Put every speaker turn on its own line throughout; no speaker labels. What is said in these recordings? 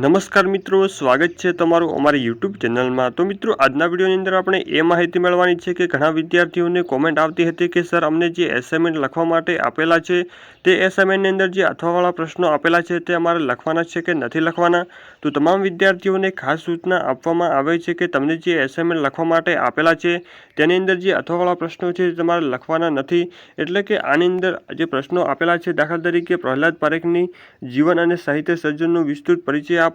નમસ્કાર મિત્રો, સ્વાગત છે તમારું અમારી યુટ્યુબ ચેનલમાં। તો મિત્રો, આજના વિડીયોની અંદર આપણે એ માહિતી મેળવવાની છે કે ઘણા વિદ્યાર્થીઓને કોમેન્ટ આવતી હતી કે સર અમને જે એસાઇનમેન્ટ લખવા માટે આપેલા છે તે એસાઇનમેન્ટની અંદર જે અથવાવાળા પ્રશ્નો આપેલા છે તે અમારે લખવાના છે કે નથી લખવાના। તો તમામ વિદ્યાર્થીઓને ખાસ સૂચના આપવામાં આવે છે કે તમને જે એસાઇનમેન્ટ લખવા માટે આપેલા છે તેની અંદર જે અથવાવાળા પ્રશ્નો છે તે તમારે લખવાના નથી। એટલે કે આની અંદર જે પ્રશ્નો આપેલા છે, દાખલા તરીકે પ્રહલાદ પારેખની જીવન અને સાહિત્ય સર્જનનું વિસ્તૃત પરિચય આપો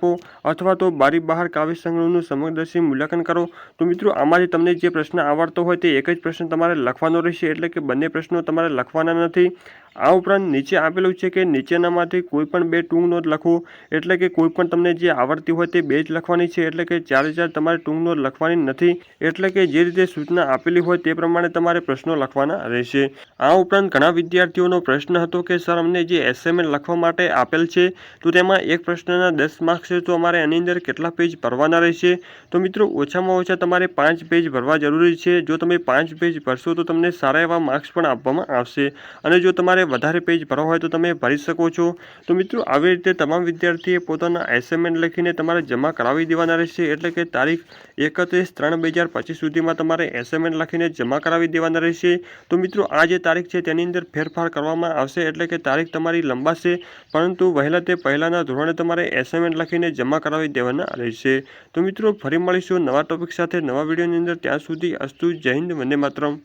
અથવા તો બારી બહાર કાવ્ય સંગ્રહનું સમગ્રદર્શી મૂલ્યાંકન કરો। તો મિત્રો, આમાંથી તમને જે પ્રશ્ન આવડતો હોય તે એક જ પ્રશ્ન તમારે લખવાનો રહેશે, એટલે કે બંને પ્રશ્નો તમારે લખવાના નથી। આ ઉપરાંત નીચે આપેલું છે કે નીચેનામાંથી કોઈ પણ બે ટૂંક નોટ લખો, એટલે કે કોઈ પણ તમને જે આવડતી હોય તે બે જ લખવાની છે, એટલે કે ચારે તમારે ટૂંક નોટ લખવાની નથી। એટલે કે જે રીતે સૂચના આપેલી હોય તે પ્રમાણે તમારે પ્રશ્નો લખવાના રહેશે। આ ઉપરાંત ઘણા વિદ્યાર્થીઓનો પ્રશ્ન હતો કે સર અમને જે એસાઇનમેન્ટ લખવા માટે આપેલ છે તો તેમાં એક પ્રશ્નના 10 માર્ક્સ છે, તો અમારે એની અંદર કેટલા પેજ ભરવાના રહેશે? તો મિત્રો, ઓછામાં ઓછા તમારે 5 પેજ ભરવા જરૂરી છે। જો તમે 5 પેજ ભરશો તો તમને સારા એવા માર્ક્સ પણ આપવામાં આવશે, અને જો તમારે વધારે પેજ ભરવા હોય તો તમે ભરી શકો છો। તો મિત્રો, આવી રીતે તમામ વિદ્યાર્થીએ પોતાના એસાઇનમેન્ટ લખીને તમારે જમા કરાવી દેવાના રહેશે, એટલે કે તારીખ 31/3/2025 સુધીમાં તમારે એસાઇનમેન્ટ લખીને જમા કરાવી દેવાના રહેશે। તો મિત્રો, આ જે તારીખ છે તેની અંદર ફેરફાર કરવામાં આવશે, એટલે કે તારીખ તમારી લંબાશે, પરંતુ વહેલા તે પહેલાંના ધોરણે તમારે એસાઇનમેન્ટ લખીને જમા કરાવી દેવાના રહેશે। તો મિત્રો, ફરી મળીશું નવા ટોપિક સાથે નવા વિડીયોની અંદર। ત્યાં સુધી અસ્તુ, જય હિન્દ, વંદે માતરમ।